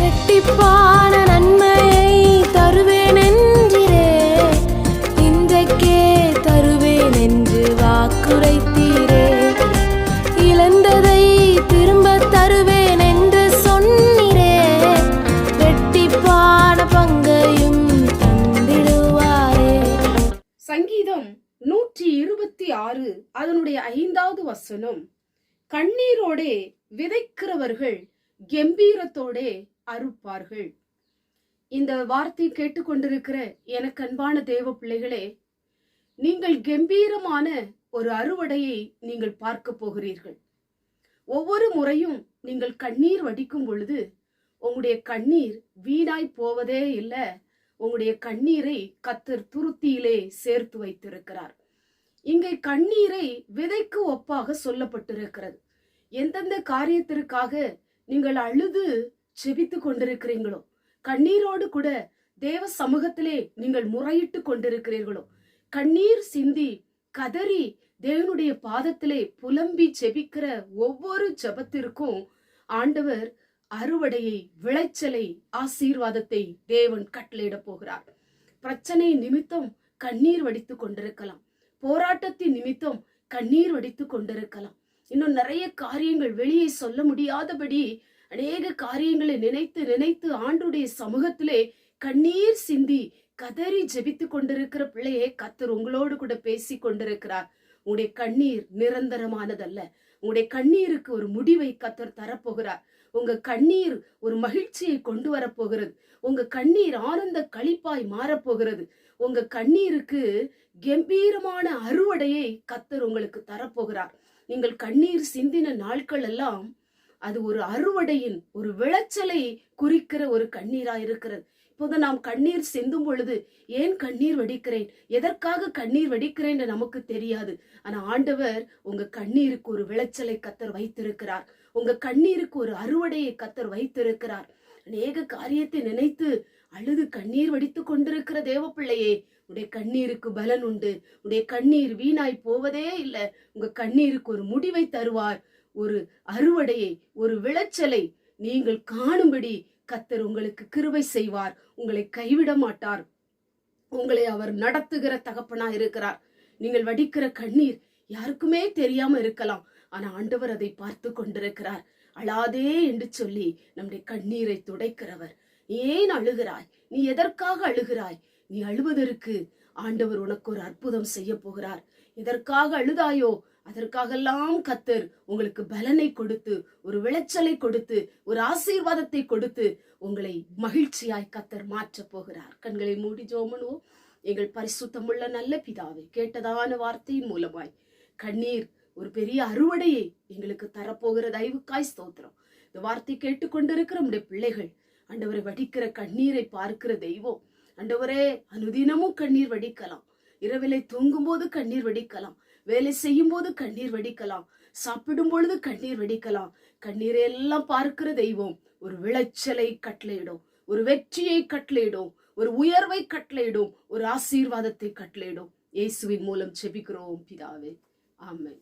இரட்டிப்பான நன்மையை தருவேன் என்றிரே, இன்றைக்கே தருவேன் என்று வாக்குரைத்தீரே. இழந்ததை திரும்ப தருவேன் என்று சொன்னீரே, இரட்டிப்பான பங்கையும் தந்திடுவாரே. சங்கீதம் 126 அதனுடைய 5வது வசனம், கண்ணீரோடே விதைக்கிறவர்கள் கம்பீரத்தோடே அறுப்பார்கள். இந்த வார்த்தை கேட்டுக்கொண்டிருக்கிற எனக்கு அன்பான தேவ பிள்ளைகளே, நீங்கள் கம்பீரமான ஒரு அறுவடையை நீங்கள் பார்க்க போகிறீர்கள். ஒவ்வொரு முறையும் நீங்கள் கண்ணீர் வடிக்கும் பொழுது உங்களுடைய கண்ணீர் வீணாய் போவதே இல்லை. உங்களுடைய கண்ணீரை கர்த்தர் துருத்தியிலே சேர்த்து வைத்திருக்கிறார். இங்கே கண்ணீரை விதைக்கு ஒப்பாக சொல்லப்பட்டிருக்கிறது. எந்தெந்த காரியத்திற்காக நீங்கள் அழுது செபித்து கொண்டிருக்கிறீங்களோ, கண்ணீரோடு கூட தேவ சமூகத்திலே நீங்கள் முறையிட்டு கொண்டிருக்கிறீர்களோ, கண்ணீர் சிந்தி கதறி தேவனுடைய பாதத்திலே புலம்பி செபிக்கிற ஒவ்வொரு ஜெபத்திற்கும் ஆண்டவர் அறுவடையை, விளைச்சலை, ஆசீர்வாதத்தை தேவன் கட்டளையிட போகிறார். பிரச்சனை நிமித்தம் கண்ணீர் வடித்து கொண்டிருக்கலாம், போராட்டத்தின் நிமித்தம் கண்ணீர் வடித்து கொண்டிருக்கலாம், இன்னும் நிறைய காரியங்கள் வெளியே சொல்ல முடியாதபடி அநேக காரியங்களை நினைத்து நினைத்து ஆண்டுடைய சமூகத்திலே கண்ணீர் சிந்தி கதறி ஜெபித்து கொண்டிருக்கிற பிள்ளையே, கர்த்தர் உங்களோடு கூட பேசி கொண்டிருக்கிறார். உங்களுடைய கண்ணீர் நிரந்தரமானதல்ல. உங்களுடைய கண்ணீருக்கு ஒரு முடிவை கர்த்தர் தரப்போகிறார். உங்க கண்ணீர் ஒரு மகிழ்ச்சியை கொண்டு வரப்போகிறது. உங்க கண்ணீர் ஆனந்த களிப்பாய் மாறப்போகிறது. உங்க கண்ணீருக்கு கம்பீரமான அறுவடையை கர்த்தர் உங்களுக்கு தரப்போகிறார். நீங்கள் கண்ணீர் சிந்தின நாட்கள் எல்லாம் அது ஒரு அறுவடையின், ஒரு விளைச்சலை குறிக்கிற ஒரு கண்ணீரா இருக்கிறது. இப்போது நாம் கண்ணீர் சிந்தும் பொழுது ஏன் கண்ணீர் வடிக்கிறேன், எதற்காக கண்ணீர் வடிக்கிறேன் என்று நமக்கு தெரியாது. ஆனா ஆண்டவர் உங்க கண்ணீருக்கு ஒரு விளைச்சலை கர்த்தர் வைத்திருக்கிறார். உங்க கண்ணீருக்கு ஒரு அறுவடையை கர்த்தர் வைத்திருக்கிறார். அநேக காரியத்தை நினைத்து அழுது கண்ணீர் வடித்து கொண்டிருக்கிற தேவ பிள்ளையே, உடைய கண்ணீருக்கு பலன் உண்டு. உடைய கண்ணீர் வீணாய் போவதே இல்லை. உங்க கண்ணீருக்கு ஒரு முடிவை தருவார். ஒரு அறுவடையை, ஒரு விளைச்சலை நீங்கள் காணும்படி கர்த்தர் உங்களுக்கு கிருபை செய்வார். உங்களை கைவிட மாட்டார். உங்களை அவர் நடத்துகிற தகப்பனா இருக்கிறார். நீங்கள் வடிக்கிற கண்ணீர் யாருக்குமே தெரியாம இருக்கலாம். ஆனா ஆண்டவர் அதை பார்த்து கொண்டிருக்கிறார். அழாதே என்று சொல்லி நம்முடைய கண்ணீரை துடைக்கிறவர். நீ ஏன் அழுகிறாய்? நீ எதற்காக அழுகிறாய்? நீ அழுவதற்கு ஆண்டவர் உனக்கு ஒரு அற்புதம் செய்ய போகிறார். எதற்காக அழுதாயோ அதற்காகெல்லாம் கர்த்தர் உங்களுக்கு பலனை கொடுத்து, ஒரு விளைச்சலை கொடுத்து, ஒரு ஆசீர்வாதத்தை கொடுத்து உங்களை மகிழ்ச்சியாய் கர்த்தர் மாற்ற போகிறார். கண்களை மூடி ஜெபம் பண்ணுவோம். எங்கள் பரிசுத்தமுள்ள நல்ல பிதாவே, கேட்டதான வார்த்தையின் மூலமாய் கண்ணீர் ஒரு பெரிய அறுவடையை எங்களுக்கு தரப்போகிற தயவுக்காய் ஸ்தோத்திரம். இந்த வார்த்தை கேட்டுக்கொண்டிருக்கிற நம்முடைய பிள்ளைகள் ஆண்டவரை வடிக்கிற கண்ணீரை பார்க்கிற தெய்வம். ஆண்டவரே, அனுதினமும் கண்ணீர் வடிக்கலாம். இரவிலை தூங்கும் போது கண்ணீர் வடிக்கலாம், வேலை செய்யும் போது கண்ணீர் வடிக்கலாம், சாப்பிடும் பொழுது கண்ணீர் வடிக்கலாம். கண்ணீரை எல்லாம் பார்க்கிற தெய்வம் ஒரு விளைச்சலை கட்டளையிடும், ஒரு வெற்றியை கட்டளையிடும், ஒரு உயர்வை கட்டளையிடும், ஒரு ஆசீர்வாதத்தை கட்டளையிடும். இயேசுவின் மூலம் ஜெபிக்கிறோம் பிதாவே, ஆமென்.